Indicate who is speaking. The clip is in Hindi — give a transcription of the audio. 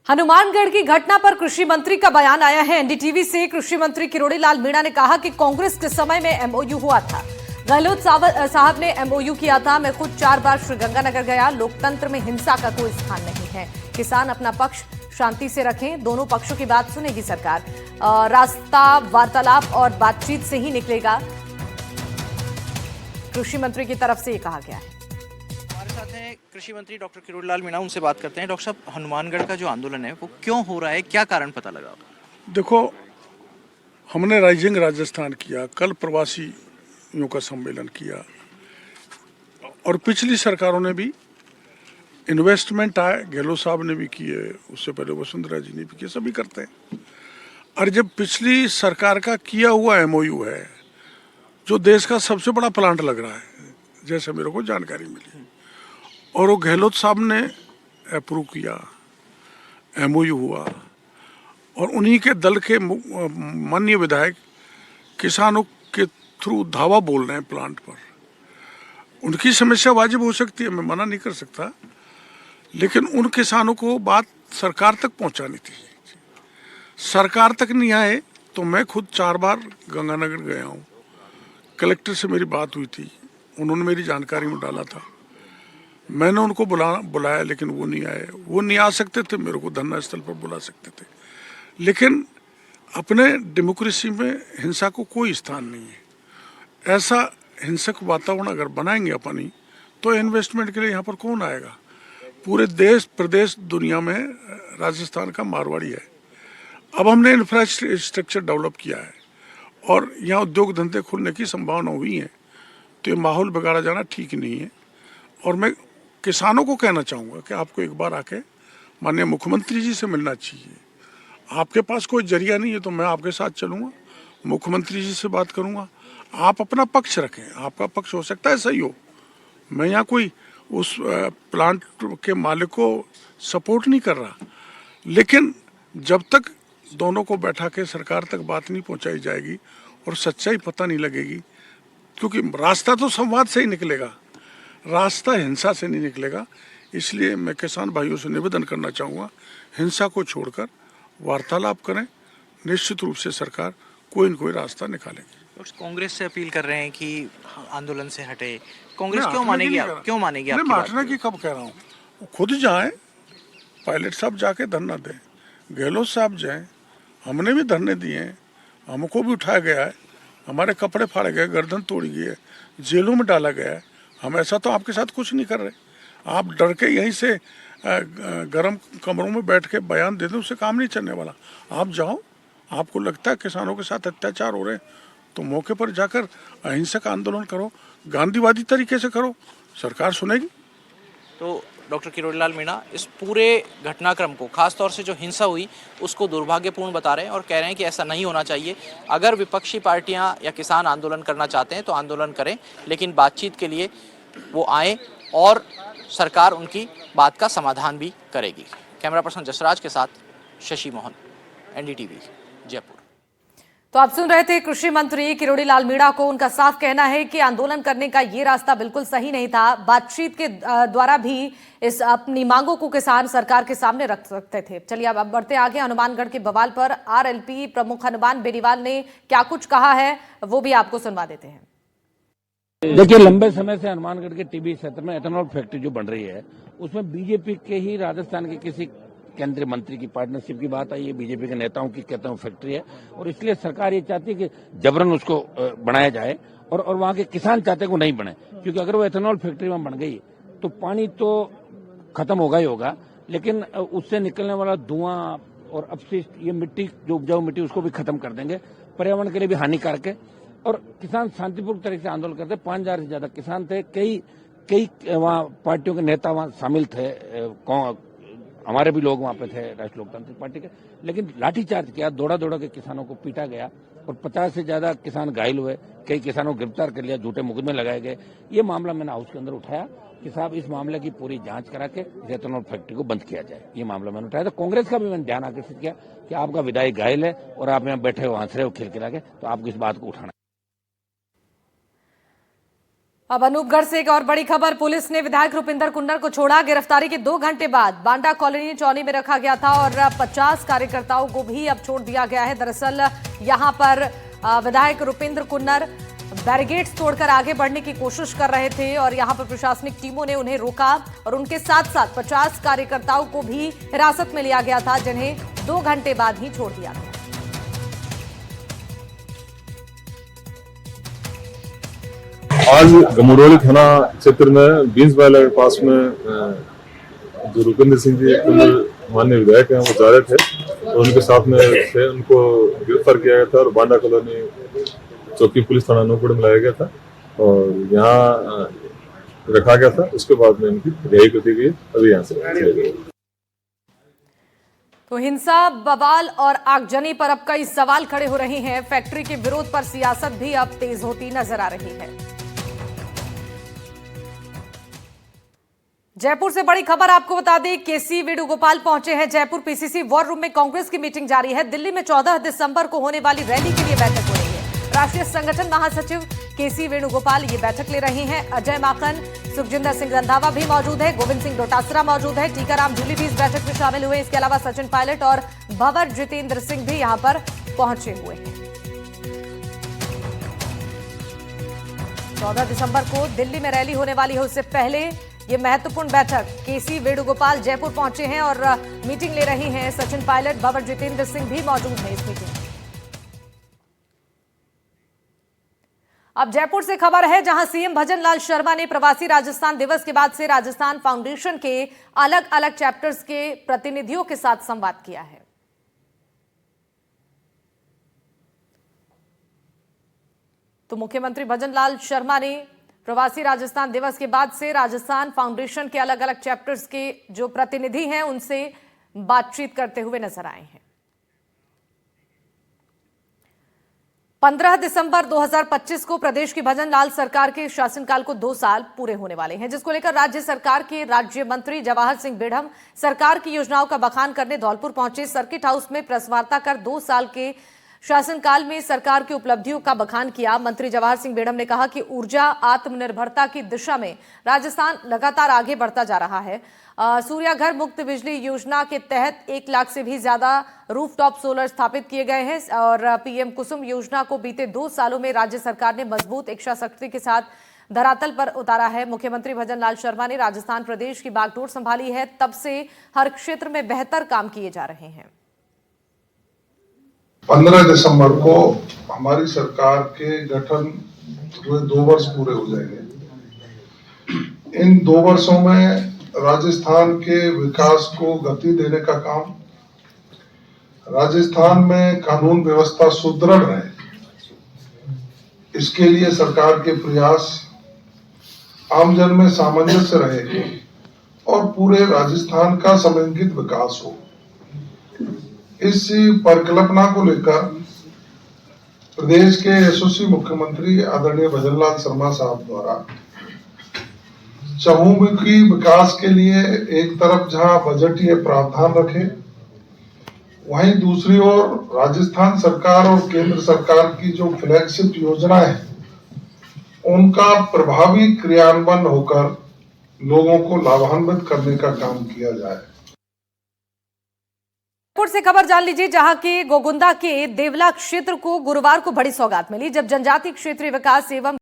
Speaker 1: हनुमानगढ़ की घटना पर कृषि मंत्री का बयान आया है। एनडीटीवी से कृषि मंत्री किरोड़ी लाल मीणा ने कहा कि कांग्रेस के समय में एमओयू हुआ था। गहलोत साहब ने एमओयू किया था। मैं खुद 4 बार श्रीगंगानगर गया। लोकतंत्र में हिंसा का कोई स्थान नहीं है। किसान अपना पक्ष शांति से रखें। दोनों पक्षों की बात सुनेगी सरकार। रास्ता वार्तालाप और बातचीत से ही निकलेगा, कृषि मंत्री की तरफ से ये कहा गया है।
Speaker 2: कृषि मंत्री डॉक्टर किरोड़ी लाल मीणा, उनसे बात करते हैं। डॉक्टर साहब, हनुमानगढ़ का जो आंदोलन है वो क्यों हो रहा है, क्या कारण पता लगा?
Speaker 3: देखो, हमने राइजिंग राजस्थान किया, कल प्रवासियों का सम्मेलन किया और पिछली सरकारों ने भी इन्वेस्टमेंट आए, गहलोत साहब ने भी किए, उससे पहले वसुंधरा जी ने भी किए, सभी करते हैं। और जब पिछली सरकार का किया हुआ एमओयू है, जो देश का सबसे बड़ा प्लांट लग रहा है, जैसे मेरे को जानकारी मिली, और वो गहलोत साहब ने अप्रूव किया, एमओयू हुआ, और उन्हीं के दल के माननीय विधायक किसानों के थ्रू धावा बोल रहे हैं प्लांट पर। उनकी समस्या वाजिब हो सकती है, मैं मना नहीं कर सकता, लेकिन उन किसानों को बात सरकार तक पहुंचानी थी। सरकार तक नहीं आए तो मैं खुद 4 बार गंगानगर गया हूँ। कलेक्टर से मेरी बात हुई थी, उन्होंने मेरी जानकारी में डाला था। मैंने उनको बुलाया, लेकिन वो नहीं आए। वो नहीं आ सकते थे, मेरे को धरना स्थल पर बुला सकते थे, लेकिन अपने डेमोक्रेसी में हिंसा को कोई स्थान नहीं है। ऐसा हिंसक वातावरण अगर बनाएंगे अपनी, तो इन्वेस्टमेंट के लिए यहाँ पर कौन आएगा? पूरे देश प्रदेश दुनिया में राजस्थान का मारवाड़ी है। अब हमने इंफ्रास्ट्रक्चर डेवलप किया है और यहाँ उद्योग धंधे खुलने की संभावना हुई है, तो ये माहौल बिगाड़ा जाना ठीक नहीं है। और मैं किसानों को कहना चाहूँगा कि आपको एक बार आके माननीय मुख्यमंत्री जी से मिलना चाहिए। आपके पास कोई जरिया नहीं है तो मैं आपके साथ चलूँगा, मुख्यमंत्री जी से बात करूँगा। आप अपना पक्ष रखें, आपका पक्ष हो सकता है सही हो। मैं यहाँ कोई उस प्लांट के मालिक को सपोर्ट नहीं कर रहा, लेकिन जब तक दोनों को बैठा के सरकार तक बात नहीं पहुँचाई जाएगी और सच्चाई पता नहीं लगेगी, क्योंकि रास्ता तो संवाद से ही निकलेगा, रास्ता हिंसा से नहीं निकलेगा। इसलिए मैं किसान भाइयों से निवेदन करना चाहूँगा, हिंसा को छोड़कर वार्तालाप करें। निश्चित रूप से सरकार कोई न कोई रास्ता निकालेगी।
Speaker 2: कांग्रेस से अपील कर रहे हैं कि आंदोलन से हटे। कांग्रेस क्यों मानेगी? क्यों मानेगी?
Speaker 3: मैं हटने की कब कह रहा हूँ? खुद जाएं, पायलट साहब जाके धरना दें, गहलोत साहब जाएं। हमने भी धरने दिए हैं, हमको भी उठाया गया है, हमारे कपड़े फाड़े गए, गर्दन तोड़ी गई है, जेलों में डाला गया है। हम ऐसा तो आपके साथ कुछ नहीं कर रहे। आप डर के यहीं से गर्म कमरों में बैठ के बयान दे दें, उससे काम नहीं चलने वाला। आप जाओ, आपको लगता है किसानों के साथ अत्याचार हो रहे हैं तो मौके पर जाकर अहिंसक आंदोलन करो, गांधीवादी तरीके से करो, सरकार सुनेगी।
Speaker 2: तो डॉक्टर किरोड़ी लाल मीणा इस पूरे घटनाक्रम को, खासतौर से जो हिंसा हुई, उसको दुर्भाग्यपूर्ण बता रहे हैं और कह रहे हैं कि ऐसा नहीं होना चाहिए। अगर विपक्षी पार्टियां या किसान आंदोलन करना चाहते हैं तो आंदोलन करें, लेकिन बातचीत के लिए वो आए और सरकार उनकी बात का समाधान भी करेगी। कैमरा पर्सन जसराज के साथ शशि मोहन, एनडीटीवी, जयपुर।
Speaker 1: तो आप सुन रहे थे कृषि मंत्री किरोड़ी लाल मीणा को। उनका साफ कहना है कि आंदोलन करने का ये रास्ता बिल्कुल सही नहीं था। बातचीत के द्वारा भी इस अपनी मांगों को किसान सरकार के सामने रख सकते थे। चलिए अब बढ़ते आगे। हनुमानगढ़ के बवाल पर आरएलपी प्रमुख हनुमान बेनीवाल ने क्या कुछ कहा है, वो भी आपको सुनवा देते हैं।
Speaker 4: देखिए, लंबे समय से हनुमानगढ़ के टीबी क्षेत्र में एथेनॉल फैक्ट्री जो बन रही है, उसमें बीजेपी के ही राजस्थान के किसी केंद्रीय मंत्री की पार्टनरशिप की बात आई है। बीजेपी के नेताओं की, कहता हूं, फैक्ट्री है और इसलिए सरकार ये चाहती है कि जबरन उसको बनाया जाए और वहां के किसान चाहते हैं को नहीं बने, क्योंकि अगर वो एथेनॉल फैक्ट्री में बन गई तो पानी तो खत्म होगा ही होगा, लेकिन उससे निकलने वाला धुआं और अपशिष्ट, ये मिट्टी, जो उपजाऊ मिट्टी, उसको भी खत्म कर देंगे। पर्यावरण के लिए भी हानिकारक है। और किसान शांतिपूर्ण तरीके से आंदोलन करते। 5000 से ज्यादा किसान थे। कई वहाँ पार्टियों के नेता वहाँ शामिल थे, हमारे भी लोग वहाँ पे थे, राष्ट्रीय लोकतांत्रिक पार्टी के। लेकिन लाठीचार्ज किया, दौड़ा के किसानों को पीटा गया और 50 से ज्यादा किसान घायल हुए। कई किसानों को गिरफ्तार कर लिया, झूठे मुकदमे लगाए गए। ये मामला मैंने हाउस के अंदर उठाया कि साहब इस मामले की पूरी जांच करा के एथेनॉल फैक्ट्री को बंद किया जाए। ये मामला मैंने उठाया। तो कांग्रेस का भी मैंने ध्यान आकर्षित किया कि आपका विधायक घायल है और आप यहाँ बैठे हो, हंस रहे हो खिलखिला के, तो आपको इस बात को उठाना।
Speaker 1: अब अनूपगढ़ से एक और बड़ी खबर। पुलिस ने विधायक रुपिंदर कुन्नर को छोड़ा। गिरफ्तारी के 2 घंटे बाद बांडा कॉलोनी चौनी में रखा गया था और 50 कार्यकर्ताओं को भी अब छोड़ दिया गया है। दरअसल यहां पर विधायक रुपिंदर कुन्नर बैरिकेड्स तोड़कर आगे बढ़ने की कोशिश कर रहे थे और यहां पर प्रशासनिक टीमों ने उन्हें रोका और उनके साथ साथ 50 कार्यकर्ताओं को भी हिरासत में लिया गया था, जिन्हें 2 घंटे बाद ही छोड़ दिया गया।
Speaker 5: आज गमुड़ोली थाना क्षेत्र में बींसवाला के पास में जो रुपिंदर सिंह जी माननीय विधायक हैं वो जा रहे थे, तो उनके साथ में थे, उनको गिरफ्तार किया गया था और बांडा कॉलोनी चौकी पुलिस थाना अनूपगढ़ में लाया गया था और यहाँ रखा गया था। उसके बाद में इनकी रिहाई कर दी गई। अभी यहाँ से
Speaker 1: तो हिंसा, बवाल और आगजनी पर अब कई सवाल खड़े हो रहे हैं। फैक्ट्री के विरोध पर सियासत भी अब तेज होती नजर आ रही है। जयपुर से बड़ी खबर आपको बता दें, केसी वेणुगोपाल पहुंचे हैं जयपुर। पीसीसी वॉर रूम में कांग्रेस की मीटिंग जारी है। दिल्ली में 14 दिसंबर को होने वाली रैली के लिए बैठक हो रही है। राष्ट्रीय संगठन महासचिव केसी वेणुगोपाल ये बैठक ले रहे हैं। अजय माकन, सुखजिंदर सिंह रंधावा भी मौजूद है। गोविंद सिंह डोटासरा मौजूद है। टीकाराम जूली भी इस बैठक में शामिल हुए। इसके अलावा सचिन पायलट और भंवर जितेंद्र सिंह भी यहां पर पहुंचे हुए हैं। 14 दिसंबर को दिल्ली में रैली होने वाली है। उससे पहले ये महत्वपूर्ण बैठक, केसी वेणुगोपाल जयपुर पहुंचे हैं और मीटिंग ले रही हैं। सचिन पायलट, भंवर जितेंद्र सिंह भी मौजूद हैं इस मीटिंग में। अब जयपुर से खबर है, जहां सीएम भजनलाल शर्मा ने प्रवासी राजस्थान दिवस के बाद से राजस्थान फाउंडेशन के अलग अलग चैप्टर्स के प्रतिनिधियों के साथ संवाद किया है। तो मुख्यमंत्री भजनलाल शर्मा ने प्रवासी राजस्थान दिवस के बाद से राजस्थान फाउंडेशन के अलग अलग चैप्टर्स के जो प्रतिनिधि हैं उनसे बातचीत करते हुए नजर आए हैं। 15 दिसंबर 2025 को प्रदेश की भजनलाल सरकार के शासनकाल को 2 साल पूरे होने वाले हैं, जिसको लेकर राज्य सरकार के राज्य मंत्री जवाहर सिंह बेढ़म सरकार की योजनाओं का बखान करने धौलपुर पहुंचे। सर्किट हाउस में प्रेस वार्ता कर 2 साल के शासनकाल में सरकार की उपलब्धियों का बखान किया। मंत्री जवाहर सिंह बेढ़म ने कहा कि ऊर्जा आत्मनिर्भरता की दिशा में राजस्थान लगातार आगे बढ़ता जा रहा है। सूर्या घर मुक्त बिजली योजना के तहत 1 लाख से भी ज्यादा रूफटॉप सोलर स्थापित किए गए हैं और पीएम कुसुम योजना को बीते 2 सालों में राज्य सरकार ने मजबूत इच्छा शक्ति के साथ धरातल पर उतारा है। मुख्यमंत्री भजनलाल शर्मा ने राजस्थान प्रदेश की बागडोर संभाली है, तब से हर क्षेत्र में बेहतर काम किए जा रहे हैं।
Speaker 6: 15 दिसंबर को हमारी सरकार के गठन हुए 2 वर्ष पूरे हो जाएंगे। इन 2 वर्षों में राजस्थान के विकास को गति देने का काम, राजस्थान में कानून व्यवस्था सुदृढ़ रहे, इसके लिए सरकार के प्रयास, आमजन में सामंजस्य रहे और पूरे राजस्थान का समन्वित विकास हो, इस परिकल्पना को लेकर प्रदेश के यशस्वी मुख्यमंत्री आदरणीय भजनलाल शर्मा साहब द्वारा चहुमुखी विकास के लिए एक तरफ जहां बजटीय प्रावधान रखे, वहीं दूसरी ओर राजस्थान सरकार और केंद्र सरकार की जो फ्लैगशिप योजना है उनका प्रभावी क्रियान्वयन होकर लोगों को लाभान्वित करने का काम किया जाए।
Speaker 1: जयपुर से खबर जान लीजिए, जहां के गोगुंदा के देवला क्षेत्र को गुरुवार को बड़ी सौगात मिली, जब जनजातीय क्षेत्रीय विकास एवं